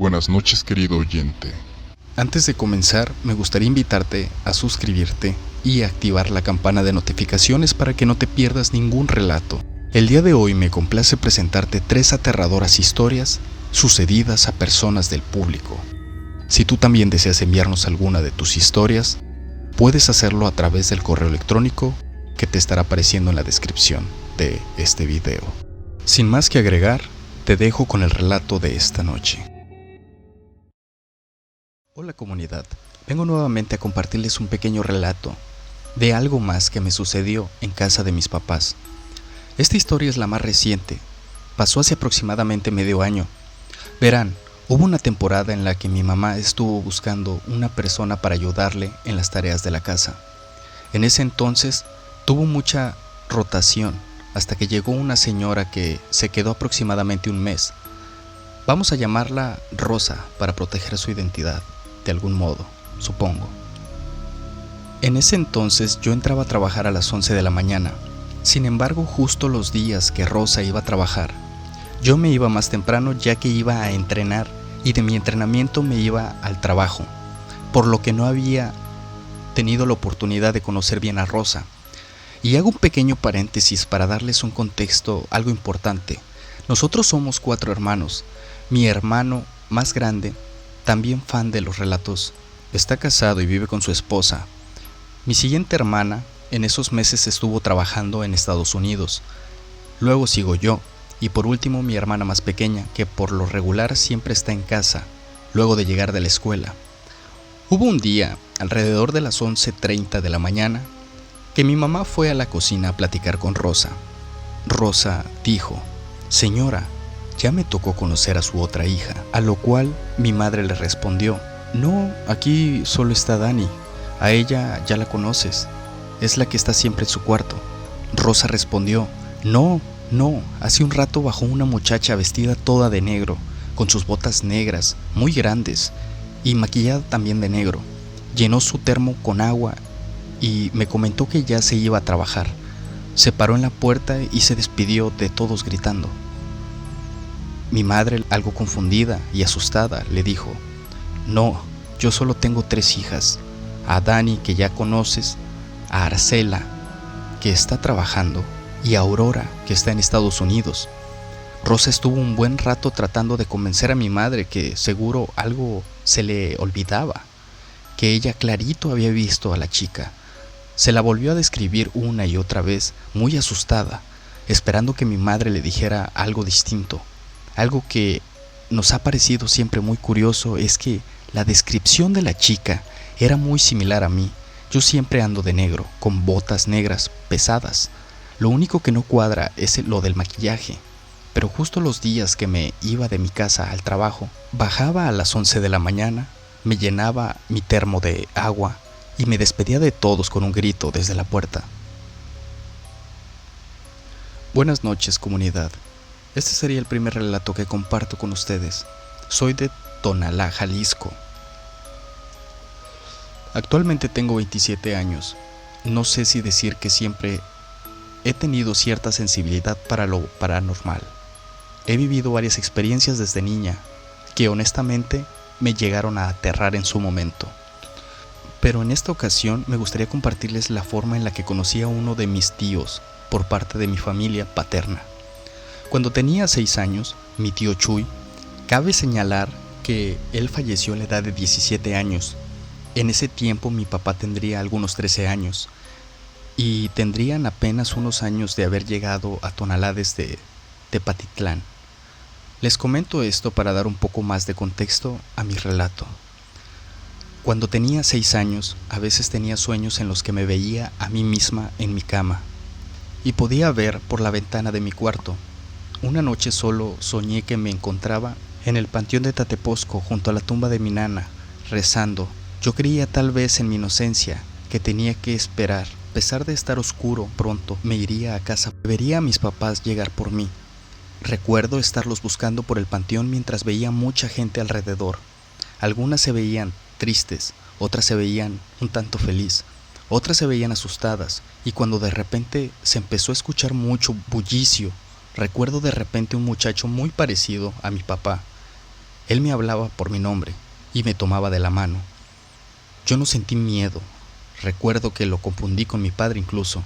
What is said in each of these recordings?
Buenas noches, querido oyente. Antes de comenzar, me gustaría invitarte a suscribirte y activar la campana de notificaciones para que no te pierdas ningún relato. El día de hoy me complace presentarte 3 aterradoras historias sucedidas a personas del público. Si tú también deseas enviarnos alguna de tus historias, puedes hacerlo a través del correo electrónico que te estará apareciendo en la descripción de este video. Sin más que agregar, te dejo con el relato de esta noche. Hola comunidad, vengo nuevamente a compartirles un pequeño relato de algo más que me sucedió en casa de mis papás. Esta historia es la más reciente, pasó hace aproximadamente medio año. Verán, hubo una temporada en la que mi mamá estuvo buscando una persona para ayudarle en las tareas de la casa. En ese entonces tuvo mucha rotación hasta que llegó una señora que se quedó aproximadamente un mes. Vamos a llamarla Rosa para proteger su identidad. De algún modo, supongo. En ese entonces yo entraba a trabajar a las 11 de la mañana. Sin embargo, justo los días que Rosa iba a trabajar, yo me iba más temprano ya que iba a entrenar y de mi entrenamiento me iba al trabajo, por lo que no había tenido la oportunidad de conocer bien a Rosa. Y hago un pequeño paréntesis para darles un contexto algo importante. Nosotros somos 4 hermanos. Mi hermano más grande, también fan de los relatos, está casado y vive con su esposa. Mi siguiente hermana en esos meses estuvo trabajando en Estados Unidos. Luego sigo yo y por último mi hermana más pequeña, que por lo regular siempre está en casa, luego de llegar de la escuela. Hubo un día, alrededor de las 11:30 de la mañana, que mi mamá fue a la cocina a platicar con Rosa. Rosa dijo: «Señora, ya me tocó conocer a su otra hija», a lo cual mi madre le respondió: «No, aquí solo está Dani, a ella ya la conoces, es la que está siempre en su cuarto». Rosa respondió: «No, hace un rato bajó una muchacha vestida toda de negro, con sus botas negras, muy grandes, y maquillada también de negro. Llenó su termo con agua y me comentó que ya se iba a trabajar. Se paró en la puerta y se despidió de todos gritando». Mi madre, algo confundida y asustada, le dijo: «No, yo solo tengo 3 hijas, a Dani, que ya conoces, a Arcela, que está trabajando, y a Aurora, que está en Estados Unidos». Rosa estuvo un buen rato tratando de convencer a mi madre que seguro algo se le olvidaba, que ella clarito había visto a la chica. Se la volvió a describir una y otra vez, muy asustada, esperando que mi madre le dijera algo distinto. Algo que nos ha parecido siempre muy curioso es que la descripción de la chica era muy similar a mí. Yo siempre ando de negro, con botas negras pesadas. Lo único que no cuadra es lo del maquillaje. Pero justo los días que me iba de mi casa al trabajo, bajaba a las 11 de la mañana, me llenaba mi termo de agua y me despedía de todos con un grito desde la puerta. Buenas noches, comunidad. Este sería el primer relato que comparto con ustedes. Soy de Tonalá, Jalisco. Actualmente tengo 27 años. No sé si decir que siempre he tenido cierta sensibilidad para lo paranormal. He vivido varias experiencias desde niña que honestamente me llegaron a aterrar en su momento. Pero en esta ocasión me gustaría compartirles la forma en la que conocí a uno de mis tíos por parte de mi familia paterna. Cuando tenía 6 años, mi tío Chuy, cabe señalar que él falleció a la edad de 17 años. En ese tiempo mi papá tendría algunos 13 años y tendrían apenas unos años de haber llegado a Tonalá desde Tepatitlán. Les comento esto para dar un poco más de contexto a mi relato. Cuando tenía 6 años, a veces tenía sueños en los que me veía a mí misma en mi cama y podía ver por la ventana de mi cuarto. Una noche solo soñé que me encontraba en el panteón de Tateposco junto a la tumba de mi nana, rezando. Yo creía tal vez en mi inocencia que tenía que esperar. A pesar de estar oscuro, pronto me iría a casa. Vería a mis papás llegar por mí. Recuerdo estarlos buscando por el panteón mientras veía mucha gente alrededor. Algunas se veían tristes, otras se veían un tanto feliz, otras se veían asustadas, y cuando de repente se empezó a escuchar mucho bullicio, recuerdo de repente un muchacho muy parecido a mi papá. Él me hablaba por mi nombre y me tomaba de la mano. Yo no sentí miedo. Recuerdo que lo confundí con mi padre incluso.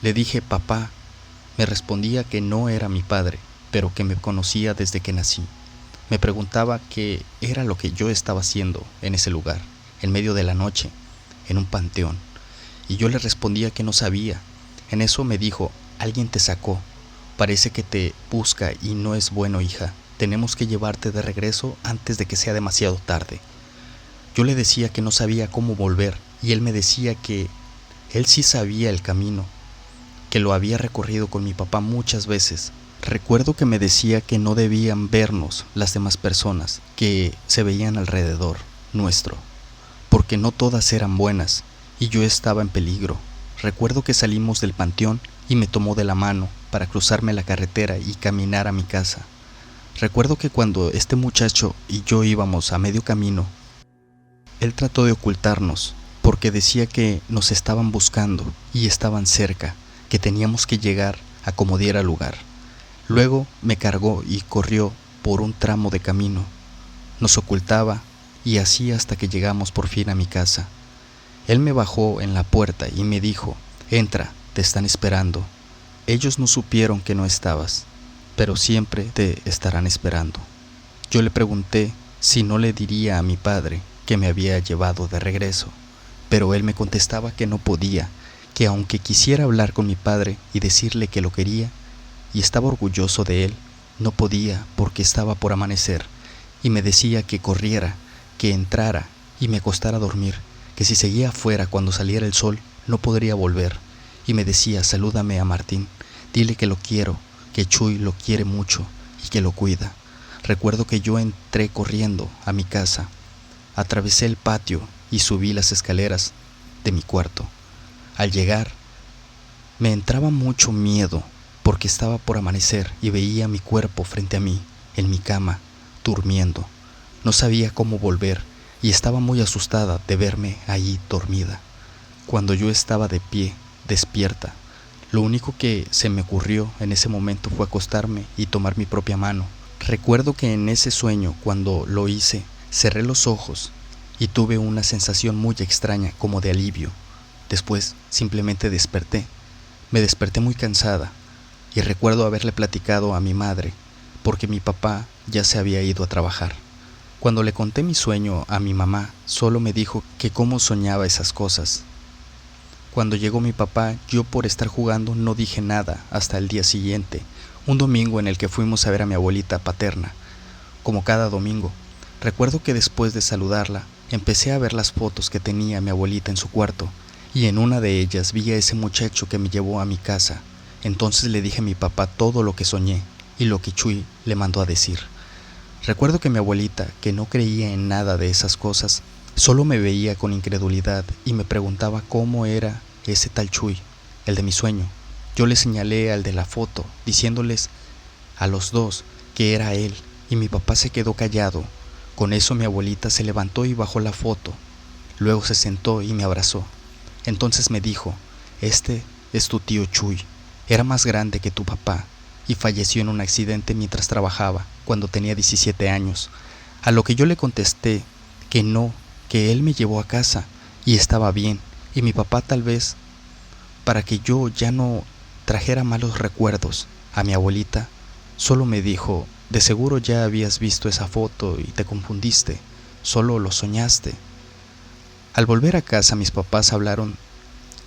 Le dije papá. Me respondía que no era mi padre, pero que me conocía desde que nací. Me preguntaba qué era lo que yo estaba haciendo en ese lugar, en medio de la noche, en un panteón. Y yo le respondía que no sabía. En eso me dijo, alguien te sacó. Parece que te busca y no es bueno, hija. Tenemos que llevarte de regreso antes de que sea demasiado tarde. Yo le decía que no sabía cómo volver y él me decía que él sí sabía el camino, que lo había recorrido con mi papá muchas veces. Recuerdo que me decía que no debían vernos las demás personas que se veían alrededor nuestro, porque no todas eran buenas y yo estaba en peligro. Recuerdo que salimos del panteón y me tomó de la mano para cruzarme la carretera y caminar a mi casa. Recuerdo que cuando este muchacho y yo íbamos a medio camino, él trató de ocultarnos porque decía que nos estaban buscando y estaban cerca, que teníamos que llegar a como diera lugar. Luego me cargó y corrió por un tramo de camino. Nos ocultaba y así hasta que llegamos por fin a mi casa. Él me bajó en la puerta y me dijo, entra, te están esperando. Ellos no supieron que no estabas, pero siempre te estarán esperando. Yo le pregunté si no le diría a mi padre que me había llevado de regreso, pero él me contestaba que no podía, que aunque quisiera hablar con mi padre y decirle que lo quería y estaba orgulloso de él, no podía porque estaba por amanecer, y me decía que corriera, que entrara y me acostara a dormir, que si seguía afuera cuando saliera el sol no podría volver, y me decía salúdame a Martín, dile que lo quiero, que Chuy lo quiere mucho y que lo cuida. Recuerdo que yo entré corriendo a mi casa, atravesé el patio y subí las escaleras de mi cuarto. Al llegar, me entraba mucho miedo porque estaba por amanecer y veía mi cuerpo frente a mí, en mi cama, durmiendo. No sabía cómo volver y estaba muy asustada de verme allí dormida. Cuando yo estaba de pie, despierta, lo único que se me ocurrió en ese momento fue acostarme y tomar mi propia mano. Recuerdo que en ese sueño, cuando lo hice, cerré los ojos y tuve una sensación muy extraña como de alivio. Después simplemente desperté. Me desperté muy cansada y recuerdo haberle platicado a mi madre porque mi papá ya se había ido a trabajar. Cuando le conté mi sueño a mi mamá, solo me dijo que cómo soñaba esas cosas. Cuando llegó mi papá, yo por estar jugando no dije nada hasta el día siguiente, un domingo en el que fuimos a ver a mi abuelita paterna, como cada domingo. Recuerdo que después de saludarla, empecé a ver las fotos que tenía mi abuelita en su cuarto, y en una de ellas vi a ese muchacho que me llevó a mi casa. Entonces le dije a mi papá todo lo que soñé y lo que Chuy le mandó a decir. Recuerdo que mi abuelita, que no creía en nada de esas cosas, solo me veía con incredulidad y me preguntaba cómo era ese tal Chuy, el de mi sueño. Yo le señalé al de la foto, diciéndoles a los dos que era él, y mi papá se quedó callado. Con eso mi abuelita se levantó y bajó la foto. Luego se sentó y me abrazó. Entonces me dijo, este es tu tío Chuy, era más grande que tu papá y falleció en un accidente mientras trabajaba cuando tenía 17 años. A lo que yo le contesté que no, que él me llevó a casa y estaba bien, y mi papá tal vez para que yo ya no trajera malos recuerdos a mi abuelita, solo me dijo, de seguro ya habías visto esa foto y te confundiste, solo lo soñaste. Al volver a casa mis papás hablaron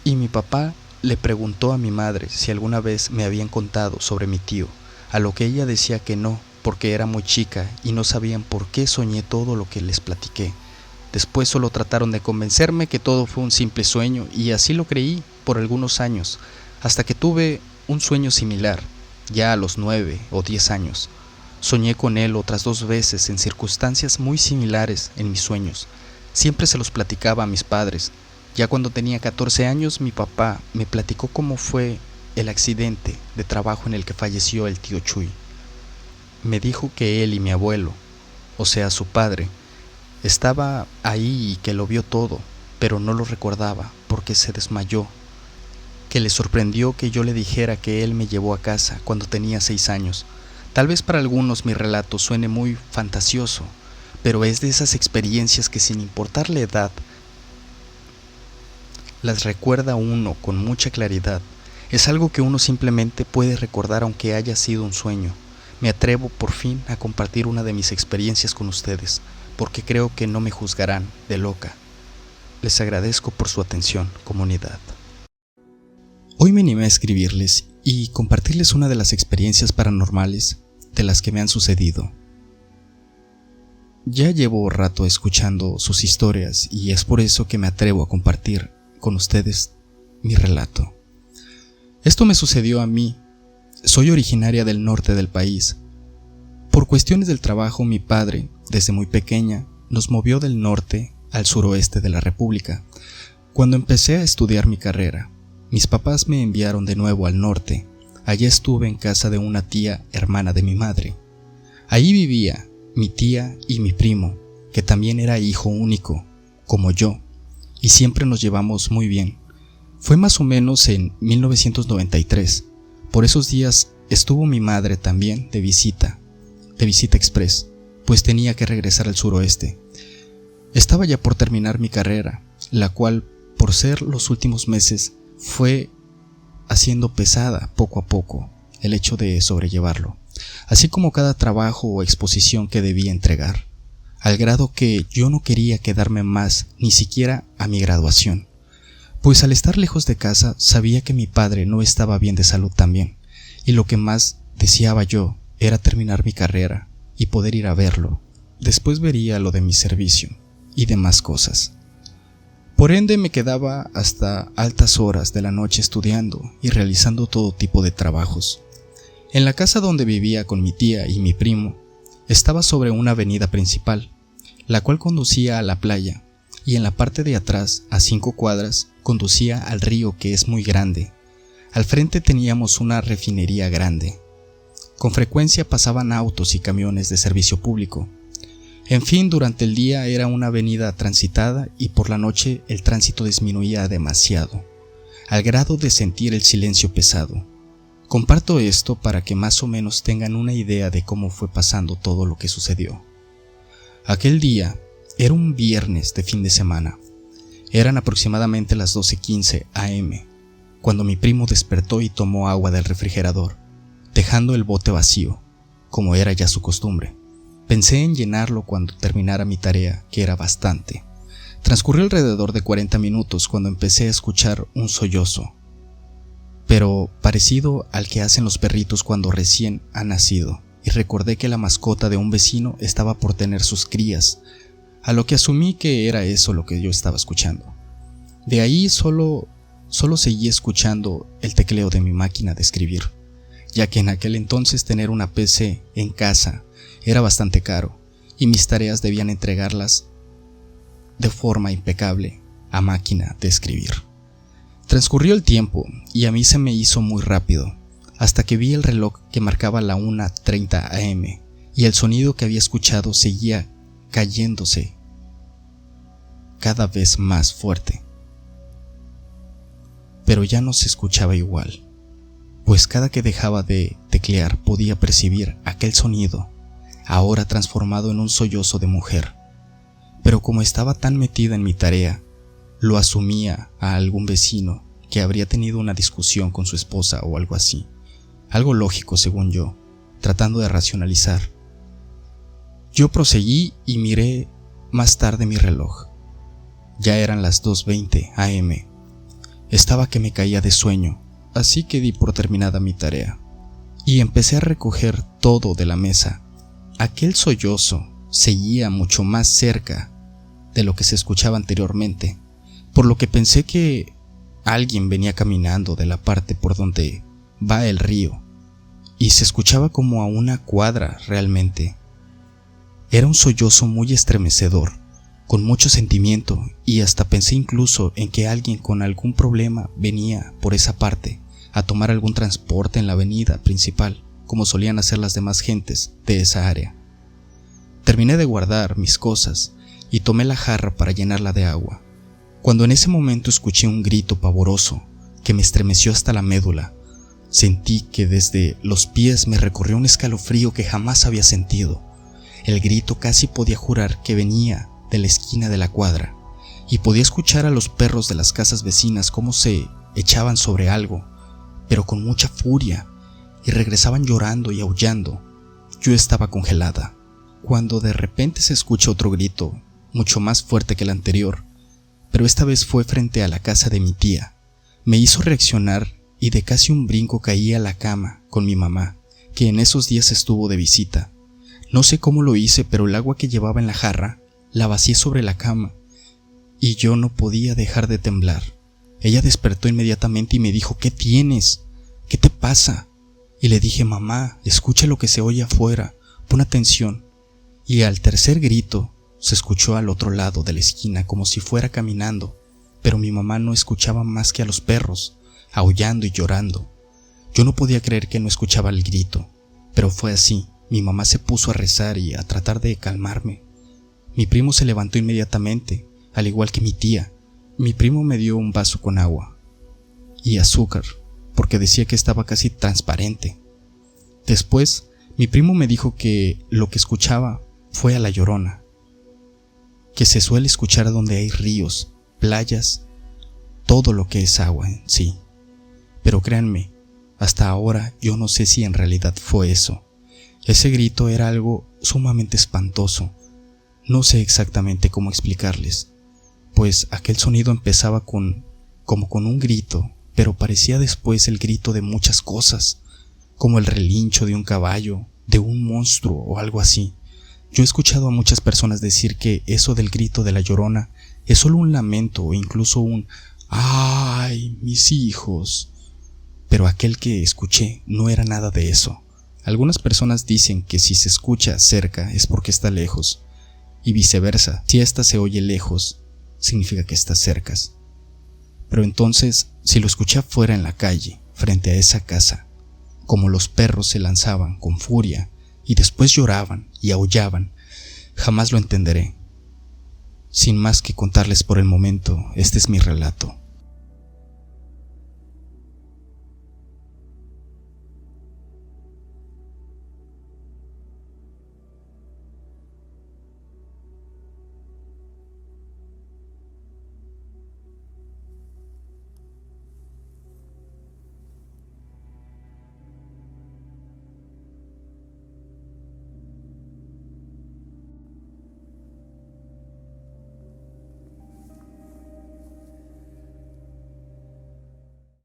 y mi papá le preguntó a mi madre si alguna vez me habían contado sobre mi tío, a lo que ella decía que no, porque era muy chica y no sabían por qué soñé todo lo que les platiqué. Después solo trataron de convencerme que todo fue un simple sueño y así lo creí por algunos años, hasta que tuve un sueño similar, ya a los 9 o 10 años. Soñé con él otras 2 veces en circunstancias muy similares en mis sueños. Siempre se los platicaba a mis padres. Ya cuando tenía 14 años, mi papá me platicó cómo fue el accidente de trabajo en el que falleció el tío Chuy. Me dijo que él y mi abuelo, o sea su padre, estaba ahí y que lo vio todo, pero no lo recordaba porque se desmayó, que le sorprendió que yo le dijera que él me llevó a casa cuando tenía 6 años. Tal vez para algunos mi relato suene muy fantasioso, pero es de esas experiencias que sin importar la edad, las recuerda uno con mucha claridad. Es algo que uno simplemente puede recordar aunque haya sido un sueño. Me atrevo por fin a compartir una de mis experiencias con ustedes, porque creo que no me juzgarán de loca. Les agradezco por su atención, comunidad. Hoy me animé a escribirles y compartirles una de las experiencias paranormales de las que me han sucedido. Ya llevo rato escuchando sus historias y es por eso que me atrevo a compartir con ustedes mi relato. Esto me sucedió a mí. Soy originaria del norte del país. Por cuestiones del trabajo, mi padre, desde muy pequeña, nos movió del norte al suroeste de la República. Cuando empecé a estudiar mi carrera, mis papás me enviaron de nuevo al norte. Allí estuve en casa de una tía hermana de mi madre. Ahí vivía mi tía y mi primo, que también era hijo único, como yo, y siempre nos llevamos muy bien. Fue más o menos en 1993. Por esos días estuvo mi madre también de visita express, pues tenía que regresar al suroeste. Estaba ya por terminar mi carrera, la cual, por ser los últimos meses, fue haciendo pesada poco a poco el hecho de sobrellevarlo, así como cada trabajo o exposición que debía entregar, al grado que yo no quería quedarme más ni siquiera a mi graduación, pues al estar lejos de casa sabía que mi padre no estaba bien de salud también, y lo que más deseaba yo era terminar mi carrera y poder ir a verlo. Después vería lo de mi servicio y demás cosas. Por ende me quedaba hasta altas horas de la noche estudiando y realizando todo tipo de trabajos. En la casa donde vivía con mi tía y mi primo, estaba sobre una avenida principal, la cual conducía a la playa, y en la parte de atrás, a 5 cuadras, conducía al río, que es muy grande. Al frente teníamos una refinería grande. Con frecuencia pasaban autos y camiones de servicio público. En fin, durante el día era una avenida transitada y por la noche el tránsito disminuía demasiado, al grado de sentir el silencio pesado. Comparto esto para que más o menos tengan una idea de cómo fue pasando todo lo que sucedió. Aquel día era un viernes de fin de semana. Eran aproximadamente las 12:15 am, cuando mi primo despertó y tomó agua del refrigerador, dejando el bote vacío, como era ya su costumbre. Pensé en llenarlo cuando terminara mi tarea, que era bastante. Transcurrió alrededor de 40 minutos cuando empecé a escuchar un sollozo, pero parecido al que hacen los perritos cuando recién han nacido, y recordé que la mascota de un vecino estaba por tener sus crías, a lo que asumí que era eso lo que yo estaba escuchando. De ahí solo seguí escuchando el tecleo de mi máquina de escribir, ya que en aquel entonces tener una PC en casa era bastante caro y mis tareas debían entregarlas de forma impecable a máquina de escribir. Transcurrió el tiempo y a mí se me hizo muy rápido, hasta que vi el reloj que marcaba la 1:30 am y el sonido que había escuchado seguía cayéndose cada vez más fuerte. Pero ya no se escuchaba igual, pues cada que dejaba de teclear podía percibir aquel sonido, ahora transformado en un sollozo de mujer. Pero como estaba tan metida en mi tarea, lo asumía a algún vecino que habría tenido una discusión con su esposa o algo así. Algo lógico según yo, tratando de racionalizar. Yo proseguí y miré más tarde mi reloj. Ya eran las 2:20 am. Estaba que me caía de sueño, así que di por terminada mi tarea y empecé a recoger todo de la mesa. Aquel sollozo seguía mucho más cerca de lo que se escuchaba anteriormente, por lo que pensé que alguien venía caminando de la parte por donde va el río, y se escuchaba como a 1 cuadra realmente. Era un sollozo muy estremecedor, con mucho sentimiento, y hasta pensé incluso en que alguien con algún problema venía por esa parte a tomar algún transporte en la avenida principal, como solían hacer las demás gentes de esa área. Terminé de guardar mis cosas y tomé la jarra para llenarla de agua, cuando en ese momento escuché un grito pavoroso que me estremeció hasta la médula. Sentí que desde los pies me recorrió un escalofrío que jamás había sentido. El grito casi podía jurar que venía de la esquina de la cuadra, y podía escuchar a los perros de las casas vecinas cómo se echaban sobre algo, pero con mucha furia, y regresaban llorando y aullando. Yo estaba congelada, cuando de repente se escuchó otro grito, mucho más fuerte que el anterior, pero esta vez fue frente a la casa de mi tía. Me hizo reaccionar y de casi un brinco caí a la cama con mi mamá, que en esos días estuvo de visita. No sé cómo lo hice, pero el agua que llevaba en la jarra la vacié sobre la cama y yo no podía dejar de temblar. Ella despertó inmediatamente y me dijo: ¿qué tienes? ¿Qué te pasa? Y le dije: mamá, escucha lo que se oye afuera, pon atención. Y al tercer grito se escuchó al otro lado de la esquina como si fuera caminando, pero mi mamá no escuchaba más que a los perros, aullando y llorando. Yo no podía creer que no escuchaba el grito, pero fue así. Mi mamá se puso a rezar y a tratar de calmarme. Mi primo se levantó inmediatamente, al igual que mi tía. Mi primo me dio un vaso con agua y azúcar, porque decía que estaba casi transparente. Después, mi primo me dijo que lo que escuchaba fue a la Llorona, que se suele escuchar donde hay ríos, playas, todo lo que es agua en sí. Pero créanme, hasta ahora yo no sé si en realidad fue eso. Ese grito era algo sumamente espantoso. No sé exactamente cómo explicarles, pues aquel sonido empezaba como con un grito, pero parecía después el grito de muchas cosas, como el relincho de un caballo, de un monstruo o algo así. Yo he escuchado a muchas personas decir que eso del grito de la Llorona es solo un lamento o incluso un ¡ay, mis hijos! Pero aquel que escuché no era nada de eso. Algunas personas dicen que si se escucha cerca es porque está lejos, y viceversa, si ésta se oye lejos, significa que está cerca. Pero entonces, si lo escuché afuera en la calle, frente a esa casa, como los perros se lanzaban con furia y después lloraban y aullaban, jamás lo entenderé. Sin más que contarles por el momento, este es mi relato.